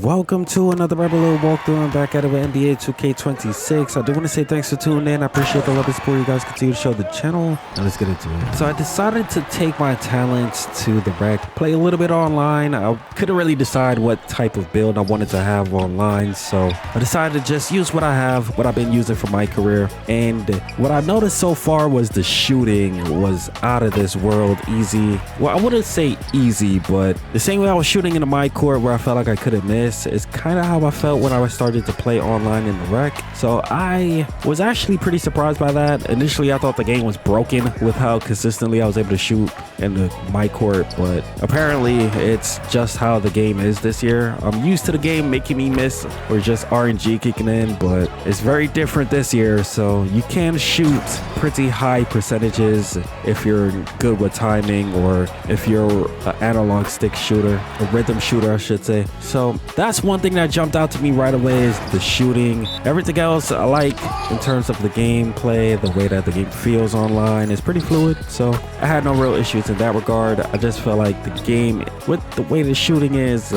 Welcome to another Rebel walkthrough. I'm back at it with NBA 2K26. I do want to say thanks for tuning in. I appreciate the love and support you guys continue to show the channel. And let's get into it. So I decided to take my talents to the rec, play a little bit online. I couldn't really decide what type of build I wanted to have online, so I decided to just use what I have, what I've been using for my career. And what I noticed so far was the shooting was out of this world easy. Well, I wouldn't say easy, but the same way I was shooting in the my court where I felt like I couldn't miss is kind of how I felt when I started to play online in the rec. So I was actually pretty surprised by that. Initially, I thought the game was broken with how consistently I was able to shoot in the my court, but apparently it's just how the game is this year. I'm used to the game making me miss or just RNG kicking in, but it's very different this year. So you can shoot pretty high percentages if you're good with timing, or if you're an analog stick shooter, a rhythm shooter I should say. So that's one thing that jumped out to me right away, is the shooting. Everything else I like in terms of the gameplay, the way that the game feels online is pretty fluid. So I had no real issues in that regard. I just felt like the game, with the way the shooting is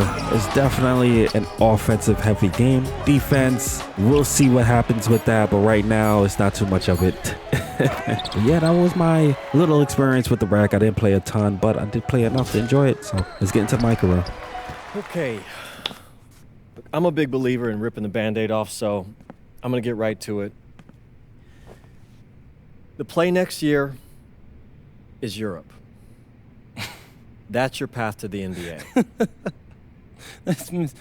definitely an offensive heavy game. Defense, we'll see what happens with that, but right now it's not too much of it. Yeah, that was my little experience with the rack. I didn't play a ton, but I did play enough to enjoy it. So let's get into my career. Okay. Look, I'm a big believer in ripping the Band-Aid off, so I'm going to get right to it. The play next year is Europe. That's your path to the NBA. That means...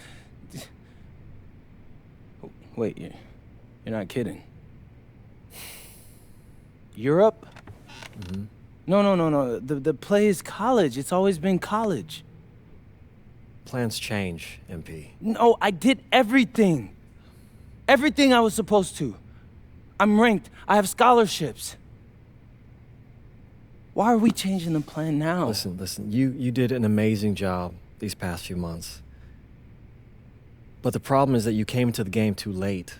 Wait, you're not kidding. Europe? Mm-hmm. No. The play is college. It's always been college. Plans change, MP. No, I did everything. Everything I was supposed to. I'm ranked. I have scholarships. Why are we changing the plan now? Listen. You did an amazing job these past few months. But the problem is that you came into the game too late.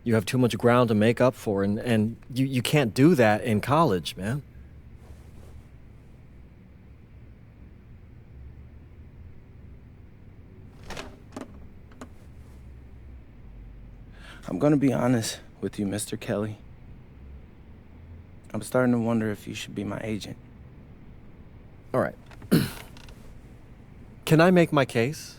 You have too much ground to make up for, and you can't do that in college, man. I'm gonna be honest with you, Mr. Kelly. I'm starting to wonder if you should be my agent. All right. Can I make my case?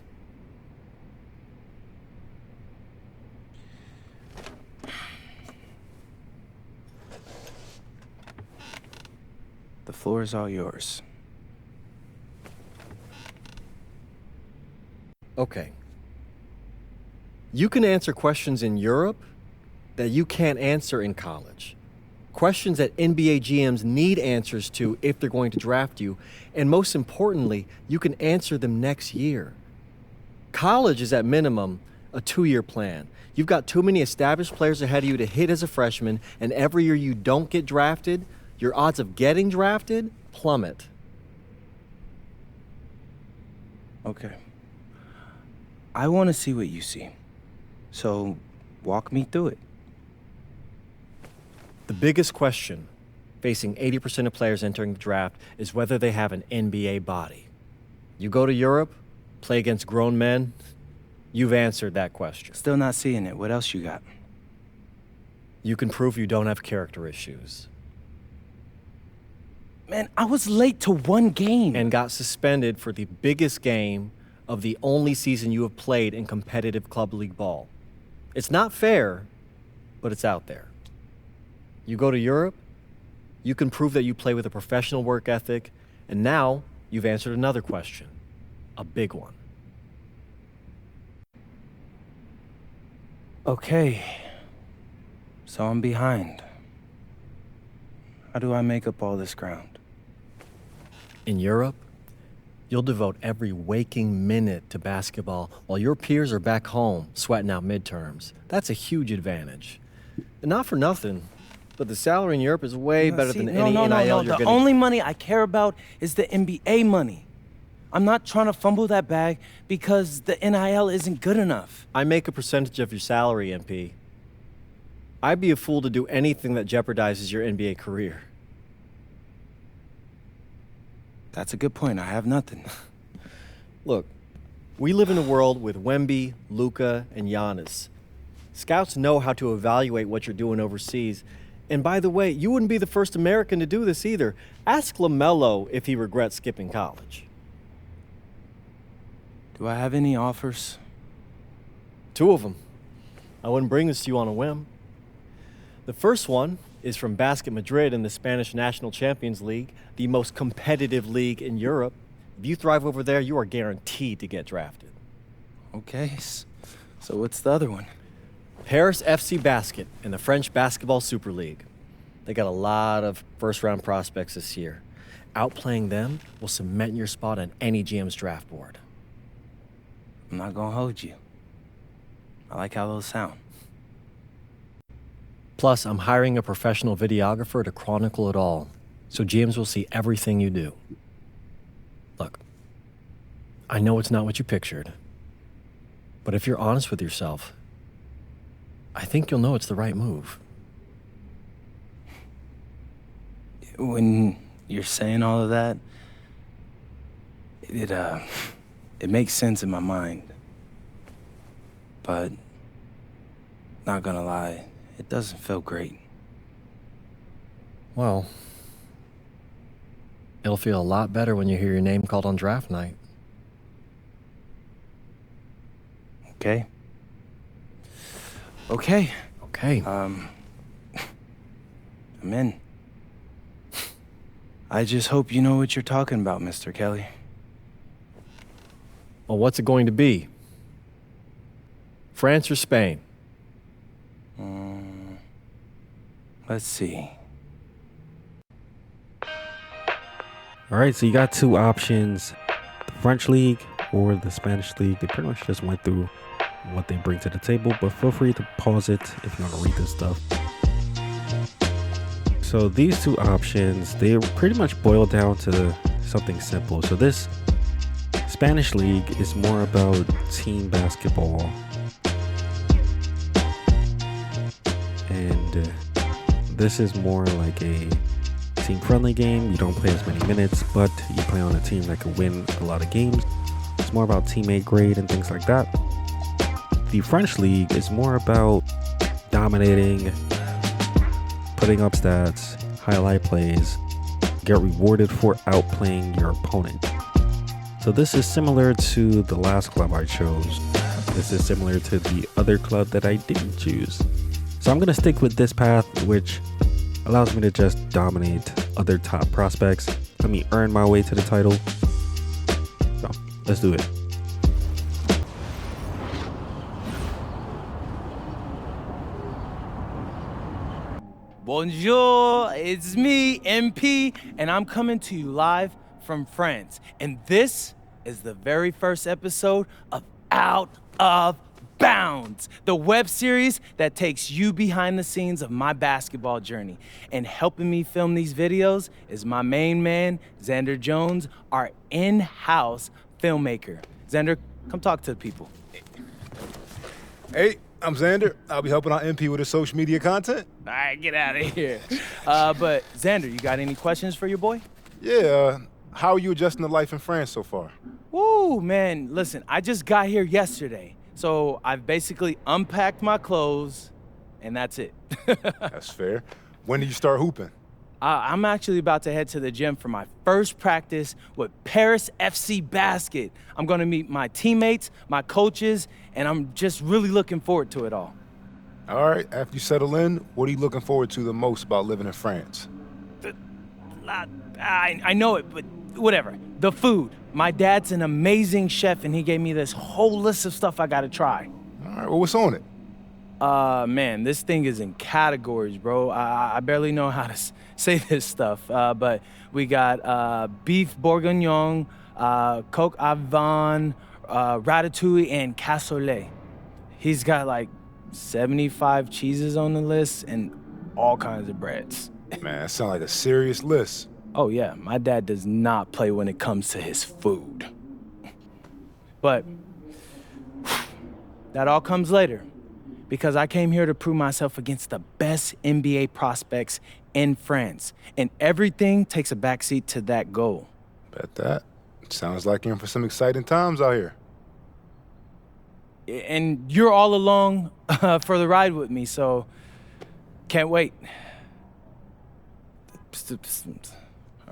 The floor is all yours. Okay. You can answer questions in Europe that you can't answer in college. Questions that NBA GMs need answers to if they're going to draft you. And most importantly, you can answer them next year. College is at minimum a 2-year plan. You've got too many established players ahead of you to hit as a freshman, and every year you don't get drafted, your odds of getting drafted plummet. Okay. I want to see what you see. So, walk me through it. The biggest question facing 80% of players entering the draft is whether they have an NBA body. You go to Europe, play against grown men, you've answered that question. Still not seeing it. What else you got? You can prove you don't have character issues. Man, I was late to one game. And got suspended for the biggest game of the only season you have played in competitive club league ball. It's not fair, but it's out there. You go to Europe, you can prove that you play with a professional work ethic, and now you've answered another question, a big one. Okay. So I'm behind. How do I make up all this ground? In Europe, you'll devote every waking minute to basketball while your peers are back home sweating out midterms. That's a huge advantage. And not for nothing, but the salary in Europe is way better than any NIL you're The getting. only money I care about is the NBA money. I'm not trying to fumble that bag because the NIL isn't good enough. I make a percentage of your salary, MP. I'd be a fool to do anything that jeopardizes your NBA career. That's a good point. I have nothing. Look, We live in a world with Wemby, Luka, and Giannis. Scouts know how to evaluate what you're doing overseas. And by the way, you wouldn't be the first American to do this either. Ask LaMelo if he regrets skipping college. Do I have any offers? 2 of them. I wouldn't bring this to you on a whim. The first one is from Basket Madrid in the Spanish National Champions League, the most competitive league in Europe. If you thrive over there, you are guaranteed to get drafted. Okay, so what's the other one? Paris FC Basket in the French Basketball Super League. They got a lot of first-round prospects this year. Outplaying them will cement your spot on any GM's draft board. I'm not gonna hold you. I like how those sound. Plus, I'm hiring a professional videographer to chronicle it all, so GMs will see everything you do. Look, I know it's not what you pictured, but if you're honest with yourself, I think you'll know it's the right move. When you're saying all of that, it makes sense in my mind. But, not gonna lie, it doesn't feel great. Well, it'll feel a lot better when you hear your name called on draft night. Okay? Okay. Okay. I'm in. I just hope you know what you're talking about, Mr. Kelly. Well, what's it going to be? France or Spain? Let's see. All right, so you got 2 options, the French League or the Spanish League. They pretty much just went through what they bring to the table, but feel free to pause it if you want to read this stuff. So these 2 options, they pretty much boil down to something simple. So this Spanish League is more about team basketball. And this is more like a team-friendly game. You don't play as many minutes, but you play on a team that can win a lot of games. It's more about teammate grade and things like that. The French League is more about dominating, putting up stats, highlight plays, get rewarded for outplaying your opponent. So this is similar to the last club I chose. This is similar to the other club that I didn't choose. So I'm going to stick with this path, which allows me to just dominate other top prospects. Let me earn my way to the title. So let's do it. Bonjour, it's me, MP, and I'm coming to you live from France. And this is the very first episode of Out of Bounds, the web series that takes you behind the scenes of my basketball journey. And helping me film these videos is my main man, Xander Jones, our in-house filmmaker. Xander, come talk to the people. Hey, I'm Xander. I'll be helping out MP with his social media content. All right, get out of here. But Xander, you got any questions for your boy? Yeah, how are you adjusting to life in France so far? Woo, man, listen, I just got here yesterday. So I've basically unpacked my clothes, and that's it. That's fair. When do you start hooping? I'm actually about to head to the gym for my first practice with Paris FC Basket. I'm gonna meet my teammates, my coaches, and I'm just really looking forward to it all. All right, after you settle in, what are you looking forward to the most about living in France? I know it, but whatever. The food. My dad's an amazing chef, and he gave me this whole list of stuff I gotta try. All right, well, what's on it? Man, this thing is in categories, bro. I barely know how to say this stuff, but we got beef bourguignon, coq au vin, ratatouille, and cassoulet. He's got like 75 cheeses on the list and all kinds of breads. Man, that sounds like a serious list. Oh yeah, my dad does not play when it comes to his food. But that all comes later, because I came here to prove myself against the best NBA prospects in France, and everything takes a backseat to that goal. Bet that. Sounds like you're in for some exciting times out here. And you're all along for the ride with me, so can't wait.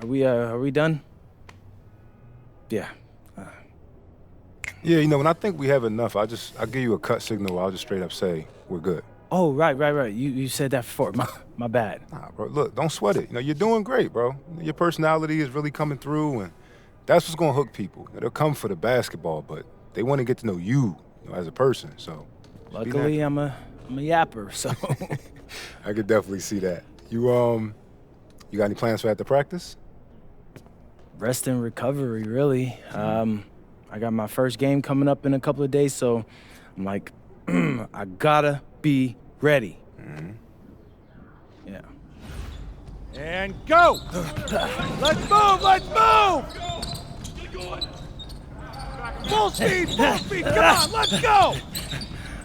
Are we done? Yeah. Yeah, when I think we have enough, I'll give you a cut signal. I'll just straight up say we're good. Oh, right. You said that before. My bad. Nah, bro, look, don't sweat it. You're doing great, bro. Your personality is really coming through, and that's what's gonna hook people. They'll come for the basketball, but they want to get to know you, as a person. So, Luckily, I'm a yapper, so. I could definitely see that. You got any plans for after practice? Rest and recovery, really. I got my first game coming up in a couple of days, so I'm like, I gotta be ready. Mm-hmm. Yeah. And go! Let's move! Full speed! Come on, let's go!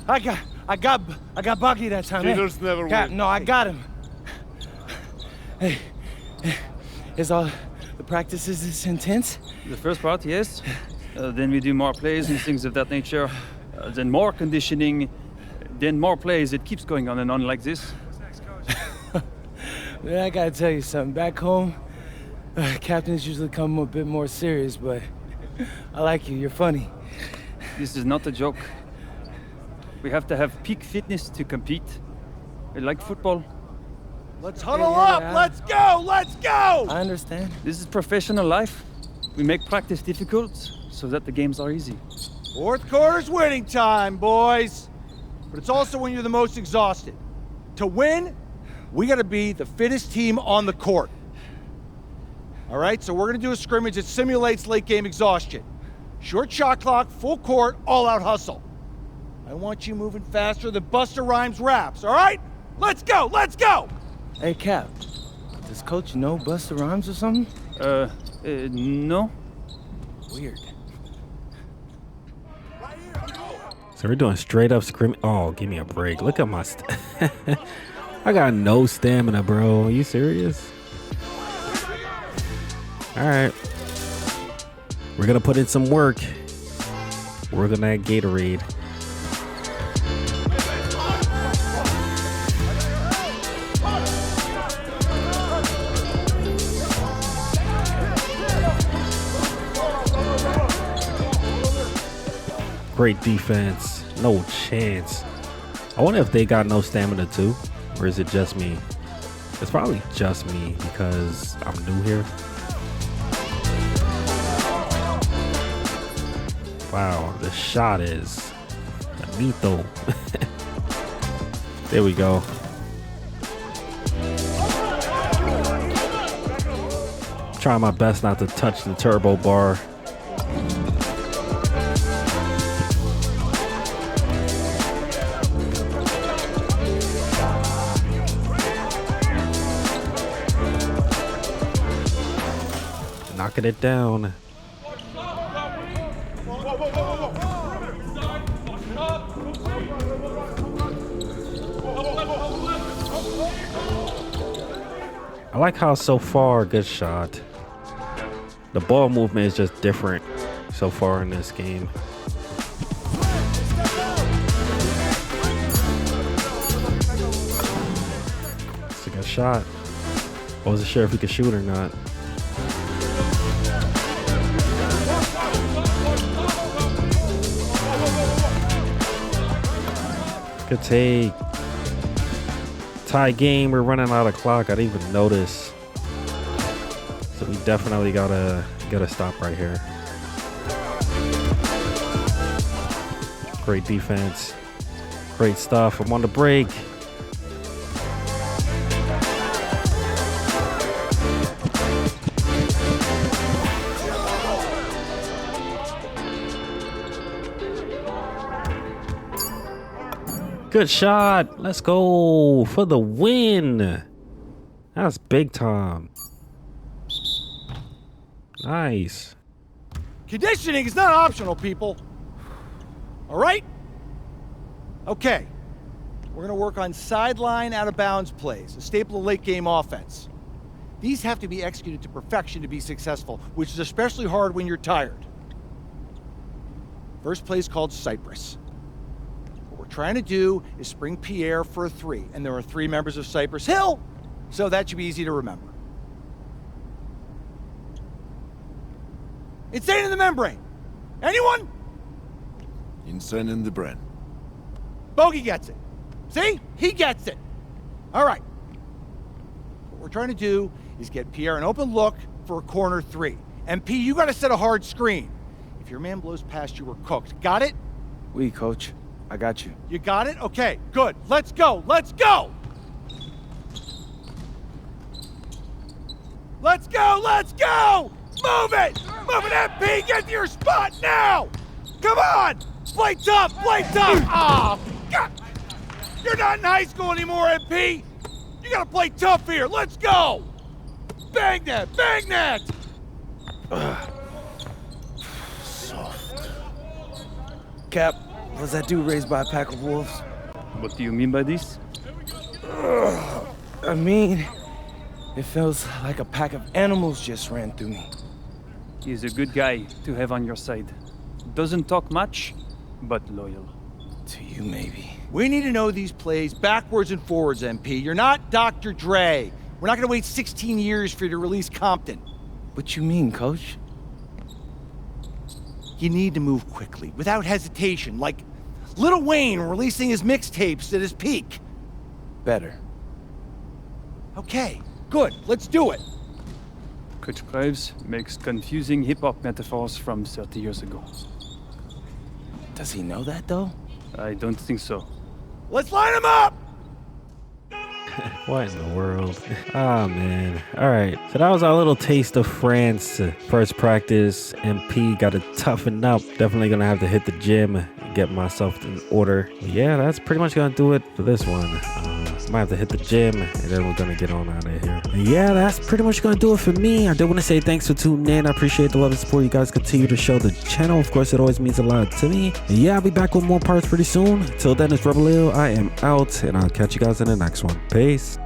I got Bucky that time. Cheaters never win. No, I got him. Hey, is all the practices this intense? The first part, yes. Then we do more plays and things of that nature. Then more conditioning. Then more plays. It keeps going on and on like this. Man, I gotta tell you something. Back home, captains usually come a bit more serious, but I like you. You're funny. This is not a joke. We have to have peak fitness to compete. Like football. Let's huddle up! Let's go! I understand. This is professional life. We make practice difficult so that the games are easy. Fourth quarter's winning time, boys. But it's also when you're the most exhausted. To win, we gotta be the fittest team on the court. All right, so we're gonna do a scrimmage that simulates late game exhaustion. Short shot clock, full court, all out hustle. I want you moving faster than Busta Rhymes raps, all right? Let's go! Hey, Cap. Does Coach know Busta Rhymes or something? No. Weird. So we're doing straight up scrim. Oh, give me a break. Look at my I got no stamina, bro. Are you serious? All right. We're going to put in some work. We're going to Gatorade. Great defense. No chance. I wonder if they got no stamina too, or is it just me? It's probably just me because I'm new here. Wow, the shot is bonito. There we go. Trying my best not to touch the turbo bar. Knocking it down. I like how so far, good shot. The ball movement is just different so far in this game. It's a good shot. I wasn't sure if he could shoot or not. Good take. Tie game. We're running out of clock. I didn't even notice. So we definitely gotta get a stop right here. Great defense. Great stuff. I'm on the break. Good shot. Let's go for the win. That's big time. Nice. Conditioning is not optional, people. All right? Okay. We're going to work on sideline out-of-bounds plays, a staple of late-game offense. These have to be executed to perfection to be successful, which is especially hard when you're tired. First play is called Cypress. trying to do is spring Pierre for a 3, and there are 3 members of Cypress Hill, so that should be easy to remember. Insane in the membrane. Anyone? Insane in the brain. Bogey gets it. See? He gets it. All right. What we're trying to do is get Pierre an open look for a corner 3. MP, you got to set a hard screen. If your man blows past you, we're cooked. Got it? Oui, coach. I got you. You got it? Okay, good. Let's go. Let's go. Let's go. Let's go. Move it. Move it, MP. Get to your spot now. Come on. Play tough. Play tough. Oh, God. You're not in high school anymore, MP. You got to play tough here. Let's go. Bang that. Bang that. Cap, was that dude raised by a pack of wolves? What do you mean by this? I mean, it feels like a pack of animals just ran through me. He's a good guy to have on your side. Doesn't talk much, but loyal. To you, maybe. We need to know these plays backwards and forwards, MP. You're not Dr. Dre. We're not going to wait 16 years for you to release Compton. What you mean, coach? You need to move quickly, without hesitation, like Lil Wayne releasing his mixtapes at his peak. Better. Okay, good. Let's do it. Coach Graves makes confusing hip-hop metaphors from 30 years ago. Does he know that, though? I don't think so. Let's line them up! What in the world? Ah, man. All right. So that was our little taste of France. First practice. MP got to toughen up. Definitely going to have to hit the gym and get myself in order. But yeah, that's pretty much going to do it for this one. Might have to hit the gym and then we're going to get on out of here. But yeah, that's pretty much going to do it for me. I do want to say thanks for tuning in. I appreciate the love and support you guys continue to show the channel. Of course, it always means a lot to me. And yeah, I'll be back with more parts pretty soon. Till then, it's Rebel Leo. I am out and I'll catch you guys in the next one. Peace.